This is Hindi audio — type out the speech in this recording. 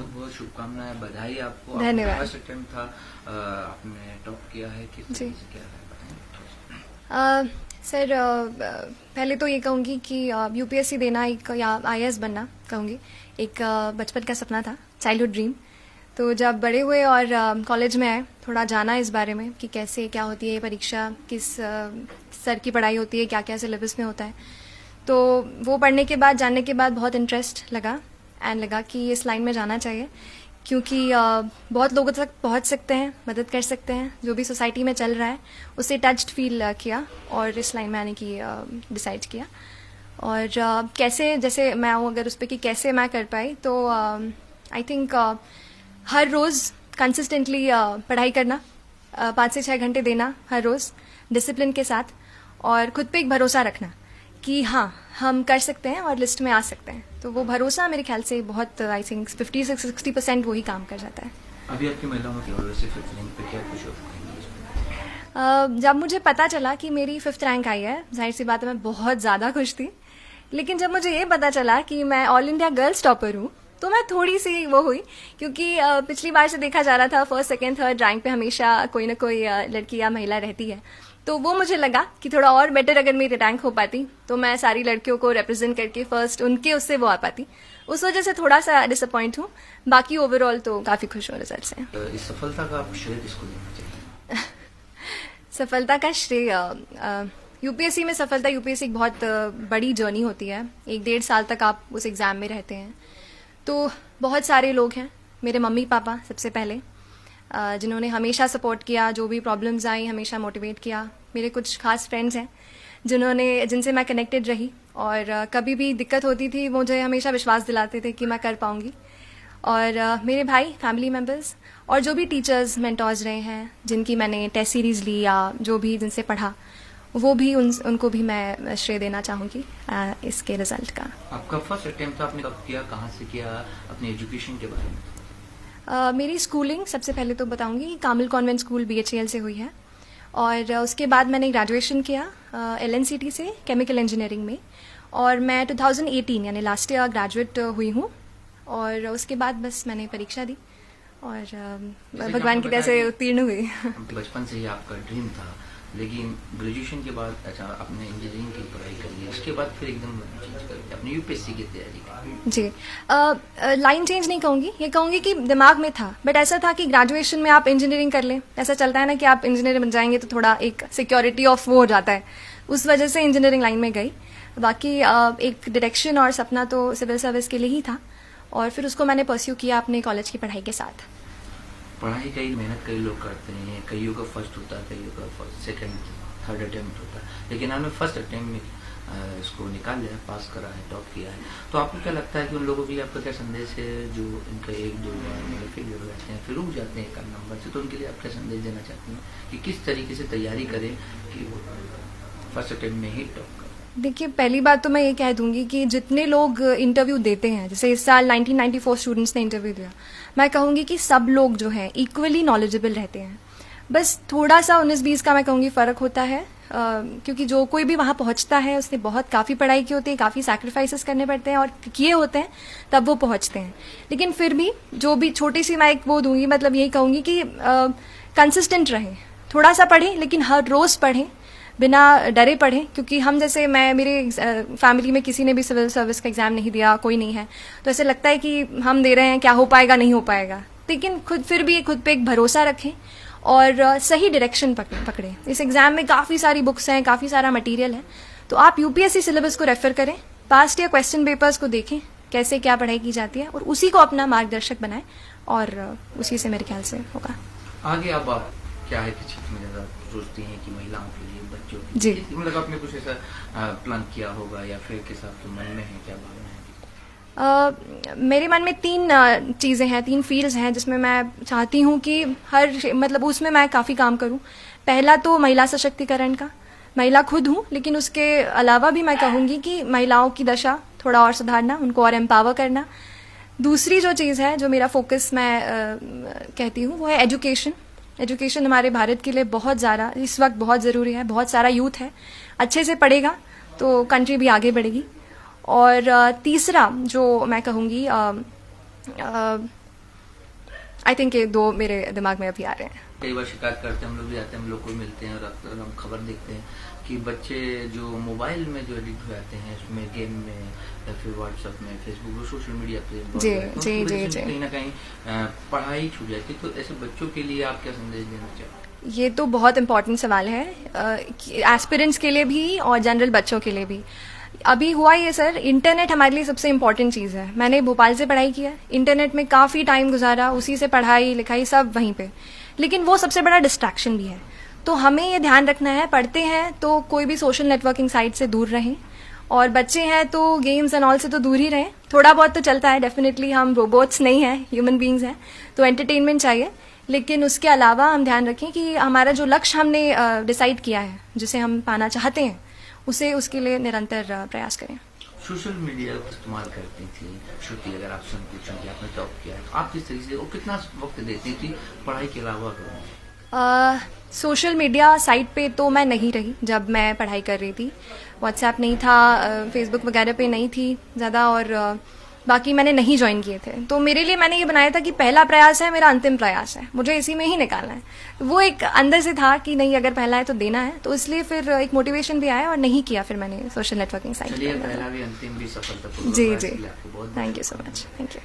बहुत बहुत शुभकामनाएं, बधाई आपको। धन्यवाद। फर्स्ट अटेम्प्ट था, आपने टॉप किया है, किस जी। तरह से क्या है बताएं? सर, पहले तो ये कहूँगी कि यूपीएससी देना एक या आईएएस बनना कहूँगी एक बचपन का सपना था, चाइल्डहुड ड्रीम। तो जब बड़े हुए और कॉलेज में आए, थोड़ा जाना इस बारे में कि कैसे क्या होती है ये परीक्षा, किस स्तर की पढ़ाई होती है, क्या क्या सिलेबस में होता है। तो वो पढ़ने के बाद, जानने के बाद बहुत इंटरेस्ट लगा एंड लगा कि इस लाइन में जाना चाहिए, क्योंकि बहुत लोगों तक पहुंच सकते हैं, मदद कर सकते हैं, जो भी सोसाइटी में चल रहा है उससे टच्ड फील किया और इस लाइन में आने की डिसाइड किया। और कैसे, जैसे मैं आऊँ अगर उस पर कि कैसे मैं कर पाई, तो I think her rose consistently पढ़ाई करना, 5 से 6 घंटे देना हर रोज़ डिसिप्लिन के साथ, और खुद पे एक भरोसा रखना कि हाँ हम कर सकते हैं और लिस्ट में आ सकते हैं। तो वो भरोसा मेरे ख्याल से बहुत, आई थिंक 50 से 60% वही काम कर जाता है। अभी आपकी महिलाओं की वजह से फिफ्थ रैंक पे क्या कुछ हो? जब मुझे पता चला कि मेरी 5th रैंक आई है, जाहिर सी बात है मैं बहुत ज़्यादा खुश थी। लेकिन जब मुझे ये पता चला कि मैं ऑल इंडिया गर्ल्स टॉपर हूँ, तो मैं थोड़ी सी वो हुई, क्योंकि पिछली बार से देखा जा रहा था फर्स्ट सेकंड थर्ड रैंक पे हमेशा कोई ना कोई लड़की या महिला रहती है। तो वो मुझे लगा कि थोड़ा और बेटर अगर मेरी रैंक हो पाती तो मैं सारी लड़कियों को रिप्रेजेंट करके फर्स्ट उनके उससे वो आ पाती। उस वजह से थोड़ा सा डिसअपॉइंट हूँ, बाकी ओवरऑल तो काफ़ी खुश हूँ रिजल्ट से। इस सफलता का आप श्रेय किसको देना चाहिए? सफलता का श्रेय, यूपीएससी में सफलता, यूपीएससी एक बहुत बड़ी जर्नी होती है। 1-1.5 साल तक आप उस एग्ज़ाम में रहते हैं। तो बहुत सारे लोग हैं, मेरे मम्मी पापा सबसे पहले, जिन्होंने हमेशा सपोर्ट किया, जो भी प्रॉब्लम्स आई हमेशा मोटिवेट किया। मेरे कुछ खास फ्रेंड्स हैं जिनसे मैं कनेक्टेड रही, और कभी भी दिक्कत होती थी मुझे हमेशा विश्वास दिलाते थे कि मैं कर पाऊंगी। और मेरे भाई, फैमिली मेम्बर्स, और जो भी टीचर्स, मेंटर्स रहे हैं, जिनकी मैंने टेस्ट सीरीज़ ली या जो भी जिनसे पढ़ा, वो भी उनको भी मैं श्रेय देना चाहूँगी इसके रिजल्ट का। आपका फर्स्ट अटेम्प्ट आपने कब किया, कहाँ से किया, अपने एजुकेशन के बारे में? मेरी स्कूलिंग सबसे पहले तो बताऊंगी कामिल कॉन्वेंट स्कूल BHEL से हुई है, और उसके बाद मैंने ग्रेजुएशन किया LNCT से केमिकल इंजीनियरिंग में, और मैं 2018 यानी लास्ट ईयर ग्रेजुएट हुई हूँ। और उसके बाद बस मैंने परीक्षा दी और भगवान की दया से उत्तीर्ण हुई। बचपन से ही आपका ड्रीम था, लेकिन ग्रेजुएशन के बाद अच्छा आपने इंजीनियरिंग की पढ़ाई कर ली, उसके बाद फिर एकदम चेंज करके अपनी यूपीएससी की तैयारी की। जी, लाइन चेंज नहीं कहूँगी, ये कहूँगी कि दिमाग में था, बट ऐसा था कि ग्रेजुएशन में आप इंजीनियरिंग कर लें। ऐसा चलता है ना कि आप इंजीनियर बन जाएंगे तो थोड़ा एक सिक्योरिटी ऑफ वो हो जाता है, उस वजह से इंजीनियरिंग लाइन में गई। बाकी एक डायरेक्शन और सपना तो सिविल सर्विस के लिए ही था, और फिर उसको मैंने परस्यू किया अपने कॉलेज की पढ़ाई के साथ। पढ़ाई कई मेहनत कई लोग करते हैं, कईयों का फर्स्ट होता है, कईयों का फर्स्ट सेकंड थर्ड अटेम्प्ट होता है, लेकिन आपने फर्स्ट अटेम्प्ट में इसको निकाल लिया, पास करा है, टॉप किया है। तो आपको क्या लगता है कि उन लोगों के लिए आपका क्या संदेश है जो इनका 1-2 बार फेल हो जाते हैं, फिर रुक जाते हैं 1 नंबर से, तो उनके लिए आप क्या संदेश देना चाहते हैं कि किस तरीके से तैयारी करें कि वो फर्स्ट अटेम्प्ट में ही टॉप करें? देखिए, पहली बात तो मैं ये कह दूंगी कि जितने लोग इंटरव्यू देते हैं, जैसे इस साल 1994 स्टूडेंट्स ने इंटरव्यू दिया, मैं कहूँगी कि सब लोग जो हैं इक्वली नॉलेजेबल रहते हैं। बस थोड़ा सा 19-20 का मैं कहूँगी फ़र्क होता है, क्योंकि जो कोई भी वहाँ पहुँचता है उसने काफ़ी पढ़ाई की होती है, काफ़ी सैक्रिफाइसेस करने पड़ते हैं और किए होते हैं, तब वो पहुँचते हैं। लेकिन फिर भी जो भी छोटी सी मैं एक वो दूंगी, मतलब यही कहूँगी कि कंसिस्टेंट रहें, थोड़ा सा पढ़ें, लेकिन हर रोज़ पढ़ें, बिना डरे पढ़ें। क्योंकि हम जैसे मेरे फैमिली में किसी ने भी सिविल सर्विस का एग्ज़ाम नहीं दिया, कोई नहीं है, तो ऐसे लगता है कि हम दे रहे हैं, क्या हो पाएगा नहीं हो पाएगा। लेकिन खुद पे एक भरोसा रखें और सही डायरेक्शन पकड़ें। इस एग्ज़ाम में काफ़ी सारी बुक्स हैं, काफ़ी सारा मटेरियल है, तो आप यूपीएससी सिलेबस को रेफर करें, पास्ट ईयर क्वेश्चन पेपर्स को देखें कैसे क्या पढ़ाई की जाती है, और उसी को अपना मार्गदर्शक बनाएं, और उसी से मेरे ख्याल से होगा। आगे अब आप क्या है कि क्षेत्र में ज़्यादा सोचती हैं कि महिलाओं के लिए, बच्चों के जी, मतलब आपने कुछ ऐसा प्लान किया होगा या फिर किस आपके मन में है, क्या भावना है? मेरे मन में 3 चीज़ें हैं, 3 फील्ड्स हैं जिसमें मैं चाहती हूँ कि मतलब उसमें मैं काफ़ी काम करूँ। पहला तो महिला सशक्तिकरण का, महिला खुद हूँ, लेकिन उसके अलावा भी मैं कहूँगी कि महिलाओं की दशा थोड़ा और सुधारना, उनको और एम्पावर करना। दूसरी जो चीज़ है, जो मेरा फोकस मैं कहती हूँ, वो है एजुकेशन। एजुकेशन हमारे भारत के लिए बहुत ज़्यादा इस वक्त बहुत ज़रूरी है। बहुत सारा यूथ है, अच्छे से पढ़ेगा तो कंट्री भी आगे बढ़ेगी। और तीसरा जो मैं कहूँगी, आई थिंक ये 2 मेरे दिमाग में अभी आ रहे हैं। कई बार शिकायत करते हैं, हम लोग भी आते हैं, हम लोग को मिलते हैं और अक्सर हम खबर देखते हैं कि बच्चे जो मोबाइल में जो एडिक्ट हो जाते हैं, उसमें गेम में या फिर व्हाट्सएप में, फेसबुक, सोशल मीडिया पे जी, तो जी, उसकी वजह जी, से जी। कहीं ना कहीं पढ़ाई छूट जाती है। तो ऐसे बच्चों के लिए आप क्या संदेश देना चाहते ये तो बहुत इम्पोर्टेंट सवाल है, एस्पिरेंट्स के लिए भी और जनरल बच्चों के लिए भी। अभी हुआ ये सर, इंटरनेट हमारे लिए सबसे इम्पोर्टेंट चीज़ है। मैंने भोपाल से पढ़ाई किया, इंटरनेट में काफ़ी टाइम गुजारा, उसी से पढ़ाई लिखाई सब वहीं पे, लेकिन वो सबसे बड़ा डिस्ट्रैक्शन भी है। तो हमें ये ध्यान रखना है, पढ़ते हैं तो कोई भी सोशल नेटवर्किंग साइट से दूर रहें, और बच्चे हैं तो गेम्स एंड ऑल से तो दूर ही रहें। थोड़ा बहुत तो चलता है, डेफिनेटली हम रोबोट्स नहीं हैं, ह्यूमन बींग्स हैं, तो एंटरटेनमेंट चाहिए, लेकिन उसके अलावा हम ध्यान रखें कि हमारा जो लक्ष्य हमने डिसाइड किया है, जिसे हम पाना चाहते हैं, उसे उसके लिए निरंतर प्रयास करें। सोशल मीडिया का इस्तेमाल करती थी श्रुति, अगर आपसे हम पूछें कि आपने टॉप किया है तो आप किस तरीके से और कितना वक्त देती थी पढ़ाई के अलावा? सोशल मीडिया साइट पे तो मैं नहीं रही जब मैं पढ़ाई कर रही थी। व्हाट्सएप नहीं था, फेसबुक वगैरह पे नहीं थी ज़्यादा, और बाकी मैंने नहीं ज्वाइन किए थे। तो मेरे लिए मैंने ये बनाया था कि पहला प्रयास है मेरा, अंतिम प्रयास है, मुझे इसी में ही निकालना है। वो एक अंदर से था कि नहीं, अगर पहला है तो देना है, तो इसलिए फिर एक मोटिवेशन भी आया और नहीं किया फिर मैंने सोशल नेटवर्किंग साइट। चलिए, पहला भी अंतिम भी सफलतापूर्वक। जी जी, आपको बहुत thank you so much, thank you.